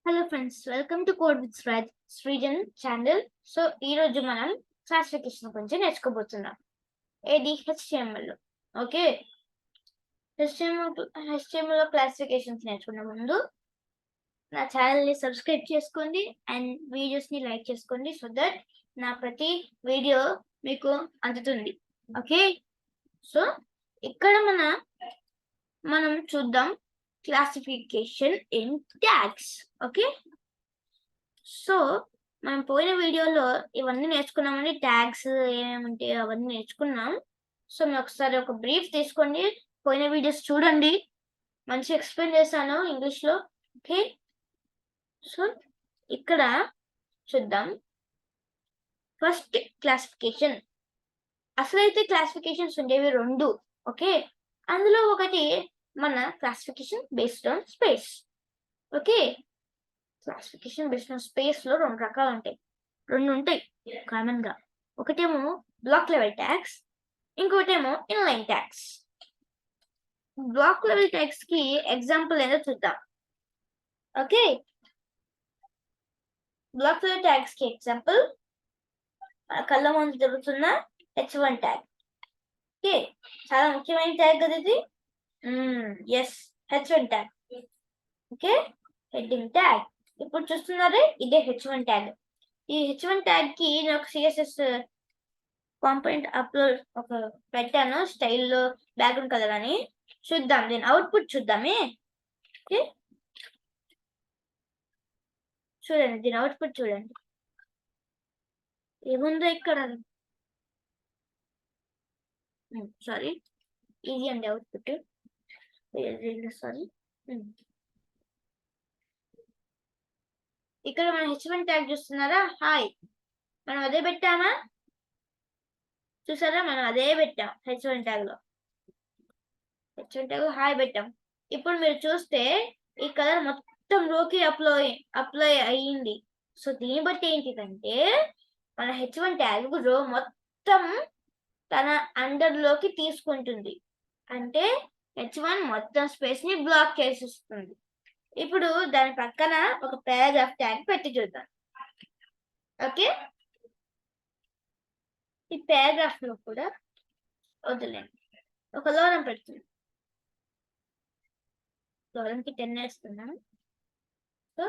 Hello friends, welcome to code with Srijan channel. So ఈ రోజు మనం క్లాసిఫికేషన్ గురించి నేర్చుకోబోతున్నాం. ఏది HTML లో. ఓకే, HTML లో క్లాసిఫికేషన్స్ నేర్చుకునే ముందు నా ఛానల్ని సబ్స్క్రైబ్ చేసుకోండి అండ్ వీడియోస్ని లైక్ చేసుకోండి, సో దట్ నా ప్రతి వీడియో మీకు అందుతుంది. ఓకే, సో ఇక్కడ మనం చూద్దాం classification in tags. Okay, so మనం పోయిన వీడియోలో ఇవన్నీ నేర్చుకున్నామండి. ట్యాగ్స్ ఏమేమి ఉంటాయి అవన్నీ నేర్చుకున్నాం. సో మీరు ఒకసారి ఒక బ్రీఫ్ తీసుకోండి, పోయిన వీడియోస్ చూడండి, మంచిగా ఎక్స్ప్లెయిన్ చేశాను ఇంగ్లీష్లో. ఓకే, సో ఇక్కడ చూద్దాం ఫస్ట్ క్లాసిఫికేషన్. అసలైతే క్లాసిఫికేషన్స్ ఉండేవి రెండు. ఓకే, అందులో ఒకటి మన classification based on space. Okay, classification based on space లో రెండు ఉంటాయి కామన్ గా. ఒకటేమో బ్లాక్ లెవెల్ ట్యాగ్స్, ఇంకోటేమో inline tags. Block level tags కి ఎగ్జాంపుల్ ఏదో చూద్దాం. ఓకే, బ్లాక్ లెవెల్ ట్యాగ్స్ కి ఎగ్జాంపుల్ కళ్ళ ముందు జరుగుతున్న H1 ట్యాగ్. ఓకే, చాలా ముఖ్యమైన ట్యాగ్ కదా ఇది. Yes, H1 tag. Okay, heading tag. ఇప్పుడు చూస్తున్నారే, ఇదే H1 ట్యాగ్. ఈ H1 ట్యాగ్ కి నేను ఒక CSS కాంపోనెంట్ అప్లోడ్ పెట్టాను, స్టైల్లో బ్యాక్గ్రౌండ్ కలర్ అని. చూద్దాం, దీని అవుట్పుట్ చూద్దామే. ఓకే, చూడండి, దీని అవుట్పుట్ చూడండి ఏముందో ఇక్కడ. సారీ, ఇది అండి అవుట్పుట్. సారీ, ఇక్కడ మనం H1 ట్యాగ్ చూస్తున్నారా? హాయ్, మనం అదే పెట్టామా? చూసారా, మనం అదే పెట్టాం H1 ట్యాగ్ లో. H1 ట్యాగ్ హాయ్ పెట్టాం. ఇప్పుడు మీరు చూస్తే ఈ కలర్ మొత్తం లోకి అప్లై అయ్యింది. సో దీన్ని బట్టి ఏంటిదంటే మన H1 ట్యాగ్ రో మొత్తం తన అండర్ లోకి తీసుకుంటుంది. అంటే H1 మొత్తం స్పేస్ ని బ్లాక్ చేసేస్తుంది. ఇప్పుడు దాని పక్కన ఒక పారాగ్రాఫ్ ట్యాగ్ పెట్టి చూద్దాం. ఓకే, ఈ పారాగ్రాఫ్ లో కూడా వదిలేండి, ఒక లోరం పెడుతుంది. లోరంకి 10 వేస్తున్నాను. సో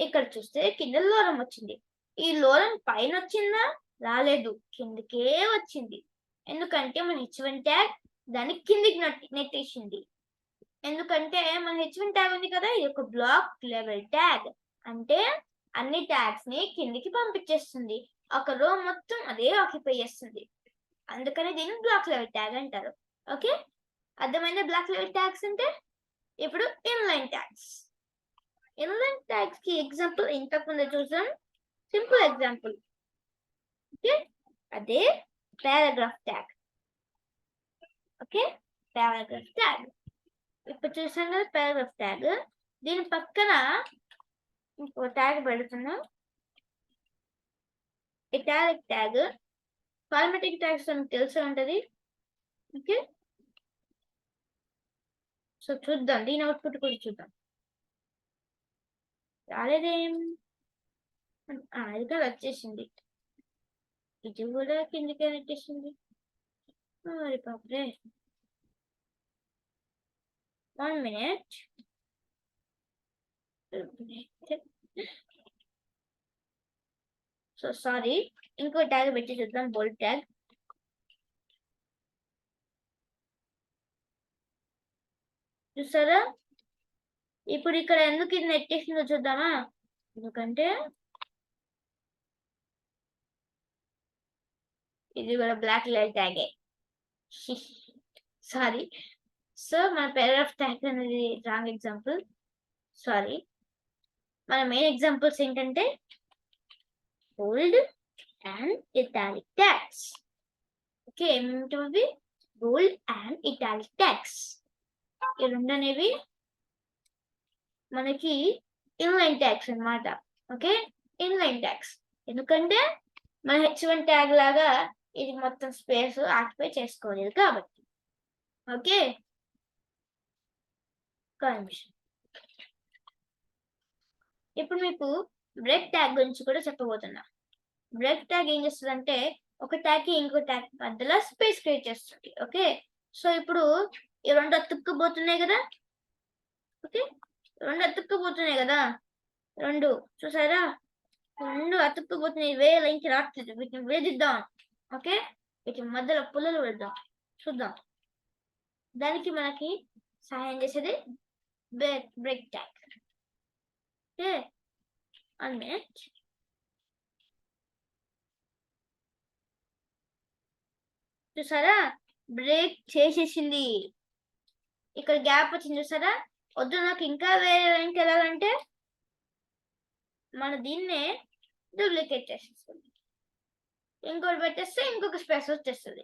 ఇక్కడ చూస్తే కింద లోరం వచ్చింది. ఈ లోరం పైన వచ్చిందా? రాలేదు, కిందకే వచ్చింది. ఎందుకంటే మన H1 ట్యాగ్ దాన్ని కిందికి నెట్టేసింది. ఎందుకంటే మన H1 ట్యాగ్ ఉంది కదా, ఇది ఒక బ్లాక్ లెవెల్ ట్యాగ్. అంటే అన్ని ట్యాగ్స్ ని కిందికి పంపించేస్తుంది, ఒక రో మొత్తం అదే ఆక్యుపై చేస్తుంది. అందుకని దీన్ని బ్లాక్ లెవెల్ ట్యాగ్ అంటారు. ఓకే, అర్థమైందా బ్లాక్ లెవెల్ ట్యాగ్స్ అంటే? ఇప్పుడు ఇన్లైన్ ట్యాగ్స్. ఇన్లైన్ ట్యాగ్స్ కి ఎగ్జాంపుల్ ఇంతకు ముందు చూసాం, సింపుల్ ఎగ్జాంపుల్. ఓకే, అదే paragraph tag. Okay, paragraph tag ఇప్పుడు చూసాం కదా, పారాగ్రాఫ్ ట్యాగ్. దీని పక్కన ఇంకో ట్యాగ్ పెడుతున్నాం, ఇటాలిక్ ట్యాగ్. ఫార్మాటింగ్ ట్యాగ్స్ మనకు తెలిసే ఉంటది. ఓకే, సో చూద్దాం, దీని అవుట్పుట్ కూడా చూద్దాం. రాలేదేం, ఇది కూడా వచ్చేసింది, ఇది కూడా కిందికి వచ్చేసింది. మరి పాపరే, 1 minute. సో సారీ, ఇంకో ట్యాగ్ పెట్టి చూద్దాం, బోల్డ్ ట్యాగ్. చూసారా, ఇప్పుడు ఇక్కడ ఎందుకు ఇది నెట్టేసిందో చూద్దామా. ఎందుకంటే ఇది కూడా బ్లాక్ లైట్ ట్యాగే. సారీ, సో మన పారాగ్రాఫ్ ట్యాగ్ అనేది రాంగ్ ఎగ్జాంపుల్. సారీ, మన మెయిన్ ఎగ్జాంపుల్స్ ఏంటంటే బోల్డ్ అండ్ ఇటాలిక్ ట్యాగ్స్. ఓకే, ఏమిటి? బోల్డ్ అండ్ ఇటాలిక్ ట్యాగ్స్. ఈ రెండు అనేవి మనకి ఇన్లైన్ ట్యాగ్స్ అన్నమాట. ఓకే, ఇన్లైన్ ట్యాగ్స్ ఎందుకంటే మన H1 ట్యాగ్ లాగా ఇది మొత్తం స్పేస్ ఆక్యుపై చేసుకోలేదు కాబట్టి. Okay, confusion. ఇప్పుడు మీకు బ్రేక్ ట్యాగ్ గురించి కూడా చెప్పబోతున్నా. బ్రేక్ ట్యాగ్ ఏం చేస్తదంటే, ఒక ట్యాగ్‌కి ఇంకో ట్యాగ్ మధ్యలో స్పేస్ క్రియేట్ చేస్తుంది. ఓకే. సో, ఇప్పుడు ఈ 2 అతుక్కుపోతున్నాయి గదా! ఓకే. 2 అతుక్కుపోతున్నాయి గదా! 2 చూసారా? 2 అతుక్కుపోతున్నాయి. వేరే లైన్‌కి రాట్లేదు. వీటిని విడదీద్దాం. ఓకే. వీటి మధ్యలో పుల్లలు పెడదాం. చూద్దాం. దానికి మనకి సహాయం చేసేది బ్రేక్ ట్యాగ్. ఓకే. 1 మినిట్. చూసారా? బ్రేక్ చేసేసింది. ఇక్కడ గ్యాప్ వచ్చింది చూసారా? వద్దు నాకు ఇంకా వేరే లైన్‌కెళ్ళాలంటే మన దీన్నే డూప్లికేట్ చేసేసుకుందాం. ఇంకోటి పెట్టేస్తే ఇంకొక స్పేస్ వచ్చేస్తది.